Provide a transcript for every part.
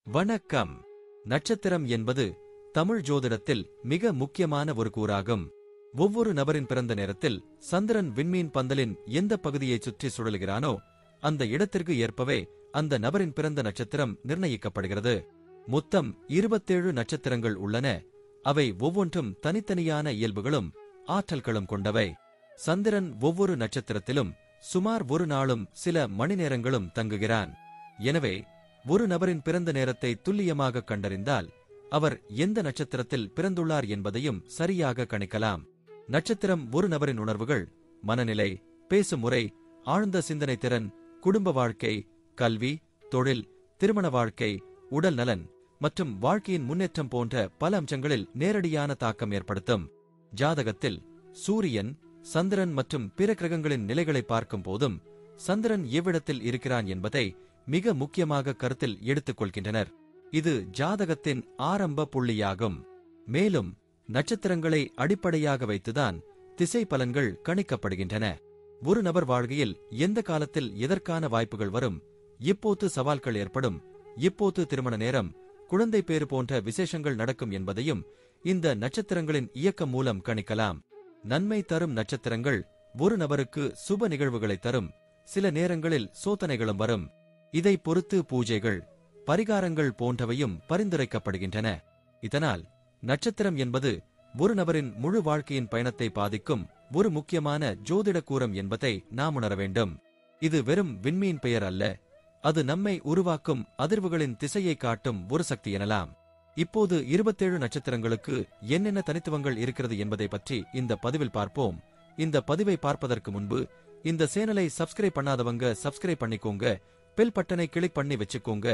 வணக்கம். நட்சத்திரம் என்பது தமிழ் ஜோதிடத்தில் மிக முக்கியமான ஒரு கூறாகும். ஒவ்வொரு நபரின் பிறந்த நேரத்தில் சந்திரன் விண்மீன் பந்தலின் எந்த பகுதியைச் சுற்றி சுழலுகிறானோ அந்த இடத்திற்கு ஏற்பவே அந்த நபரின் பிறந்த நட்சத்திரம் நிர்ணயிக்கப்படுகிறது. மொத்தம் 27 நட்சத்திரங்கள் உள்ளன. அவை ஒவ்வொன்றும் தனித்தனியான இயல்புகளும் ஆற்றல்களும் கொண்டவை. சந்திரன் ஒவ்வொரு நட்சத்திரத்திலும் சுமார் ஒரு நாளும் சில மணி நேரங்களும் தங்குகிறான். எனவே ஒரு நபரின் பிறந்த நேரத்தை துல்லியமாக கண்டறிந்தால் அவர் எந்த நட்சத்திரத்தில் பிறந்துள்ளார் என்பதையும் சரியாக கணிக்கலாம். நட்சத்திரம் ஒரு நபரின் உணர்வுகள், மனநிலை, பேசும் முறை, ஆழ்ந்த சிந்தனை திறன், குடும்ப வாழ்க்கை, கல்வி, தொழில், திருமண வாழ்க்கை, உடல் நலன் மற்றும் வாழ்க்கையின் முன்னேற்றம் போன்ற பல அம்சங்களில் நேரடியான தாக்கம் ஏற்படுத்தும். ஜாதகத்தில் சூரியன், சந்திரன் மற்றும் பிற கிரகங்களின் நிலைகளை பார்க்கும் போதும் சந்திரன் எவ்விடத்தில் இருக்கிறான் என்பதை மிக முக்கியமாக கருத்தில் எடுத்துக் கொள்கின்றனர். இது ஜாதகத்தின் ஆரம்ப புள்ளியாகும். மேலும் நட்சத்திரங்களை அடிப்படையாக வைத்துதான் திசை பலன்கள் கணிக்கப்படுகின்றன. ஒரு நபர் வாழ்க்கையில் எந்த காலத்தில் எதற்கான வாய்ப்புகள் வரும், எப்போது சவால்கள் ஏற்படும், எப்போது திருமண நேரம், குழந்தை பேறு போன்ற விசேஷங்கள் நடக்கும் என்பதையும் இந்த நட்சத்திரங்களின் இயக்கம் மூலம் கணிக்கலாம். நன்மை தரும் நட்சத்திரங்கள் ஒரு நபருக்கு சுப நிகழ்வுகளை தரும். சில நேரங்களில் சோதனைகளும் வரும். இதை பொறுத்து பூஜைகள், பரிகாரங்கள் போன்றவையும் பரிந்துரைக்கப்படுகின்றன. இதனால் நட்சத்திரம் என்பது ஒரு நபரின் முழு வாழ்க்கையின் பயணத்தை பாதிக்கும் ஒரு முக்கியமான ஜோதிட கூறம் என்பதை நாம் உணர வேண்டும். இது வெறும் விண்மீன் பெயர் அல்ல, அது நம்மை உருவாக்கும் அதிர்வுகளின் திசையை காட்டும் ஒரு சக்தி எனலாம். இப்போது 27 நட்சத்திரங்களுக்கு என்னென்ன தனித்துவங்கள் இருக்கிறது என்பதை பற்றி இந்த பதிவில் பார்ப்போம். இந்த பதிவை பார்ப்பதற்கு முன்பு இந்த சேனலை சப்ஸ்கிரைப் பண்ணாதவங்க சப்ஸ்கிரைப் பண்ணிக்கோங்க, பெல் பட்டனை கிளிக் பண்ணி வச்சுக்கோங்க.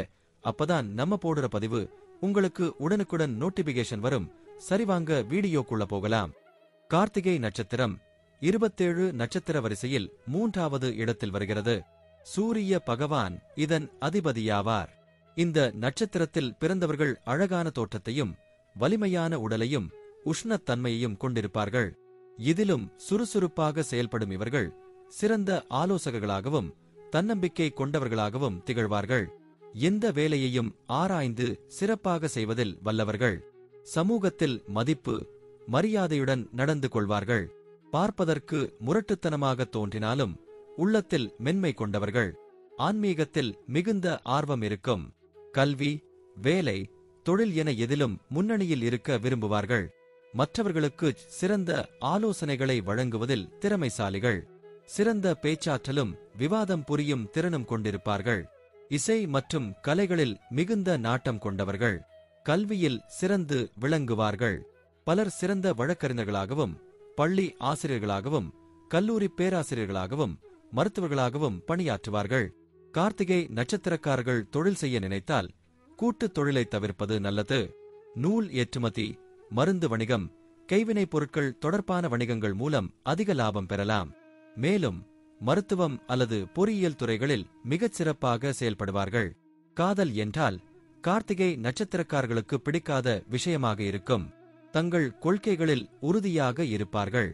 அப்பதான் நம்ம போடுற பதிவு உங்களுக்கு உடனுக்குடன் நோட்டிபிகேஷன் வரும். சரிவாங்க வீடியோக்குள்ள போகலாம். கார்த்திகை நட்சத்திரம் 27 நட்சத்திர வரிசையில் 3வது இடத்தில் வருகிறது. சூரிய பகவான் இதன் அதிபதியாவார். இந்த நட்சத்திரத்தில் பிறந்தவர்கள் அழகான தோற்றத்தையும் வலிமையான உடலையும் உஷ்ணத்தன்மையையும் கொண்டிருப்பார்கள். இதிலும் சுறுசுறுப்பாக செயல்படும் இவர்கள் சிறந்த ஆலோசகர்களாகவும் தன்னம்பிக்கை கொண்டவர்களாகவும் திகழ்வார்கள். எந்த வேலையையும் ஆராய்ந்து சிறப்பாக செய்வதில் வல்லவர்கள். சமூகத்தில் மதிப்பு, மரியாதையுடன் நடந்து கொள்வார்கள். பார்ப்பதற்கு முரட்டுத்தனமாக தோன்றினாலும் உள்ளத்தில் மென்மை கொண்டவர்கள். ஆன்மீகத்தில் மிகுந்த ஆர்வம் இருக்கும். கல்வி, வேலை, தொழில் என எதிலும் முன்னணியில் இருக்க விரும்புவார்கள். மற்றவர்களுக்கு சிறந்த ஆலோசனைகளை வழங்குவதில் திறமைசாலிகள். சிறந்த பேச்சாற்றலும் விவாதம் புரியும் திறனும் கொண்டிருப்பார்கள். இசை மற்றும் கலைகளில் மிகுந்த நாட்டம் கொண்டவர்கள். கல்வியில் சிறந்து விளங்குவார்கள். பலர் சிறந்த வழக்கறிஞர்களாகவும், பள்ளி ஆசிரியர்களாகவும், கல்லூரி பேராசிரியர்களாகவும், மருத்துவர்களாகவும் பணியாற்றுவார்கள். கார்த்திகை நட்சத்திரக்காரர்கள் தொழில் செய்ய நினைத்தால் கூட்டுத் தொழிலை தவிர்ப்பது நல்லது. நூல் ஏற்றுமதி, மருந்து வணிகம், கைவினைப் பொருட்கள் தொடர்பான வணிகங்கள் மூலம் அதிக லாபம் பெறலாம். மேலும் மருத்துவம் அல்லது பொறியியல் துறைகளில் மிகச் சிறப்பாக செயல்படுவார்கள். காதல் என்றால் கார்த்திகை நட்சத்திரக்காரர்களுக்கு பிடிக்காத விஷயமாக இருக்கும். தங்கள் கொள்கைகளில் உறுதியாக இருப்பார்கள்.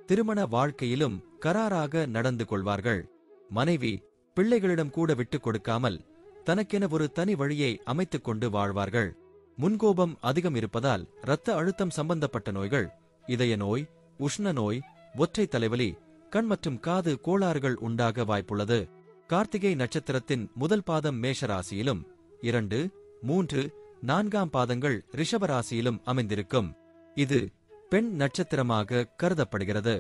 திருமண வாழ்க்கையிலும் கராராக நடந்து கொள்வார்கள். மனைவி, பிள்ளைகளிடம் கூட விட்டுக் கொடுக்காமல் தனக்கென ஒரு தனி வழியை அமைத்துக் கொண்டு வாழ்வார்கள். முன்கோபம் அதிகம் இருப்பதால் இரத்த அழுத்தம் சம்பந்தப்பட்ட நோய்கள், இதய நோய், உஷ்ண நோய், ஒற்றை தலைவலி, கண் மற்றும் காது கோளாறுகள் உண்டாக வாய்ப்புள்ளது. கார்த்திகை நட்சத்திரத்தின் முதல் பாதம் மேஷ ராசியிலும் 2, 3, 4ஆம் பாதங்கள் ரிஷப ராசியிலும் அமைந்திருக்கும். இது பெண் நட்சத்திரமாக கருதப்படுகிறது.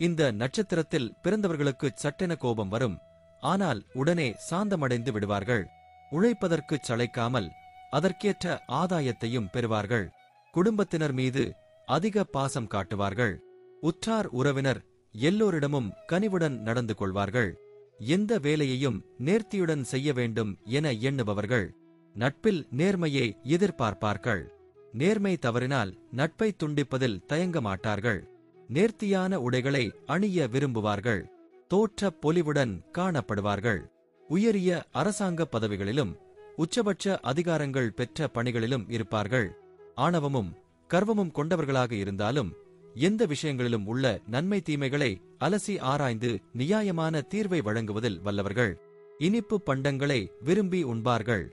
இந்த நட்சத்திரத்தில் பிறந்தவர்களுக்கு சட்டென கோபம் வரும். ஆனால் உடனே சாந்தமடைந்து விடுவார்கள். உழைப்பதற்கு சளைக்காமல் அதற்கேற்ற ஆதாயத்தையும் பெறுவார்கள். குடும்பத்தினர் மீது அதிக பாசம் காட்டுவார்கள். உற்றார் உறவினர் எல்லோரிடமும் கனிவுடன் நடந்து கொள்வார்கள். எந்த வேலையையும் நேர்த்தியுடன் செய்ய வேண்டும் என எண்ணுபவர்கள். நட்பில் நேர்மையை எதிர்பார்ப்பார்கள். நேர்மை தவறினால் நட்பை துண்டிப்பதில் தயங்க மாட்டார்கள். நேர்த்தியான உடைகளை அணிய விரும்புவார்கள். தோற்ற பொலிவுடன் காணப்படுவார்கள். உயரிய அரசாங்க பதவிகளிலும் உச்சபட்ச அதிகாரங்கள் பெற்ற பணிகளிலும் இருப்பார்கள். ஆணவமும் கர்வமும் கொண்டவர்களாக இருந்தாலும் எந்த விஷயங்களிலும் உள்ள நன்மை தீமைகளை அலசி ஆராய்ந்து நியாயமான தீர்வை வழங்குவதில் வல்லவர்கள். இனிப்பு பண்டங்களை விரும்பி உண்பார்கள்.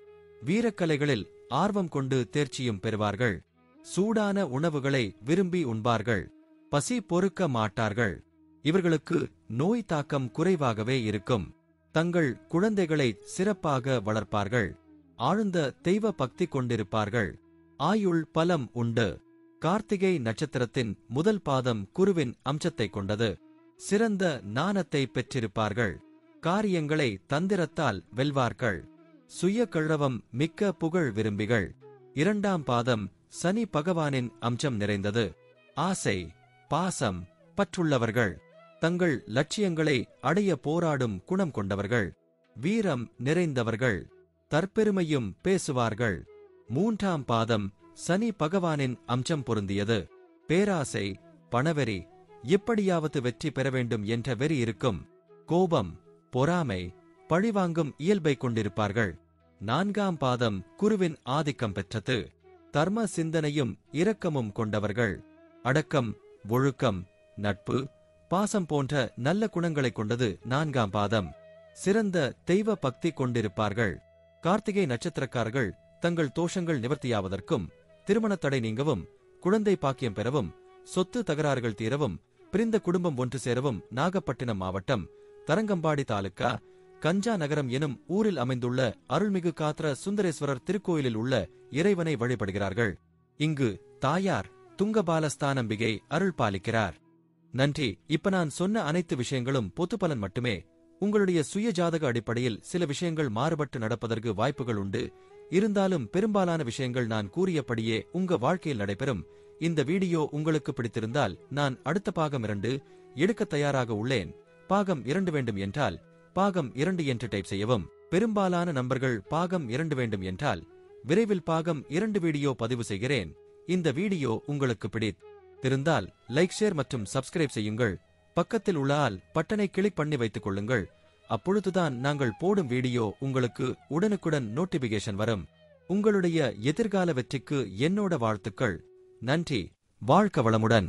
வீரக்கலைகளில் ஆர்வம் கொண்டு தேர்ச்சியும் பெறுவார்கள். சூடான உணவுகளை விரும்பி உண்பார்கள். பசி பொறுக்க மாட்டார்கள். இவர்களுக்கு நோய் தாக்கம் குறைவாகவே இருக்கும். தங்கள் குழந்தைகளை சிறப்பாக வளர்ப்பார்கள். ஆழ்ந்த தெய்வ பக்தி கொண்டிருப்பார்கள். ஆயுள் பலம் உண்டு. கார்த்திகை நட்சத்திரத்தின் முதல் பாதம் குருவின் அம்சத்தைக் கொண்டது. சிறந்த ஞானத்தை பெற்றிருப்பார்கள். காரியங்களை தந்திரத்தால் வெல்வார்கள். சுய கௌரவம் மிக்க புகழ் விரும்பிகள். இரண்டாம் பாதம் சனி பகவானின் அம்சம் நிறைந்தது. ஆசை, பாசம், பற்றுள்ளவர்கள். தங்கள் லட்சியங்களை அடைய போராடும் குணம் கொண்டவர்கள். வீரம் நிறைந்தவர்கள். தற்பெருமையும் பேசுவார்கள். மூன்றாம் பாதம் சனி பகவானின் அம்சம் பொருந்தியது. பேராசை, பணவெறி, எப்படியாவது வெற்றி பெற வேண்டும் என்ற வெறி இருக்கும். கோபம், பொறாமை, பழிவாங்கும் இயல்பை கொண்டிருப்பார்கள். நான்காம் பாதம் குருவின் ஆதிக்கம் பெற்றது. தர்ம சிந்தனையும் இரக்கமும் கொண்டவர்கள். அடக்கம், ஒழுக்கம், நட்பு, பாசம் போன்ற நல்ல குணங்களைக் கொண்டது நான்காம் பாதம். சிறந்த தெய்வ பக்தி கொண்டிருப்பார்கள். கார்த்திகை நட்சத்திரக்காரர்கள் தங்கள் தோஷங்கள் நிவர்த்தியாவதற்கும், திருமணத் தடை நீங்கவும், குழந்தை பாக்கியம் பெறவும், சொத்து தகராறுகள் தீரவும், பிரிந்த குடும்பம் ஒன்று சேரவும் நாகப்பட்டினம் மாவட்டம் தரங்கம்பாடி தாலுகா கஞ்சா நகரம் எனும் ஊரில் அமைந்துள்ள அருள்மிகு காத்திர சுந்தரேஸ்வரர் திருக்கோயிலில் உள்ள இறைவனை வழிபடுகிறார்கள். இங்கு தாயார் துங்கபாலஸ்தானம்பிகை அருள் பாலிக்கிறார். நன்றி. இப்ப நான் சொன்ன அனைத்து விஷயங்களும் பொதுப்பலன் மட்டுமே. உங்களுடைய சுய ஜாதக அடிப்படையில் சில விஷயங்கள் மாறுபட்டு நடப்பதற்கு வாய்ப்புகள் உண்டு. இருந்தாலும் பெரும்பாலான விஷயங்கள் நான் கூறியபடியே உங்க வாழ்க்கையில் நடைபெறும். இந்த வீடியோ உங்களுக்கு பிடித்திருந்தால் நான் அடுத்த பாகம் 2 எடுக்க தயாராக உள்ளேன். பாகம் 2 வேண்டும் என்றால் பாகம் 2 என்று டைப் செய்யவும். பெரும்பாலான நண்பர்கள் பாகம் 2 வேண்டும் என்றால் விரைவில் பாகம் 2 வீடியோ பதிவு செய்கிறேன். இந்த வீடியோ உங்களுக்கு பிடித்திருந்தால் லைக், ஷேர் மற்றும் சப்ஸ்கிரைப் செய்யுங்கள். பக்கத்தில் உள்ள ஆல் பட்டனை கிளிக் பண்ணி வைத்துக் கொள்ளுங்கள். அப்பொழுதுதான் நாங்கள் போடும் வீடியோ உங்களுக்கு உடனுக்குடன் நோட்டிபிகேஷன் வரும். உங்களுடைய எதிர்கால வெற்றிக்கு என்னோட வாழ்த்துக்கள். நன்றி. வாழ்க வளமுடன்.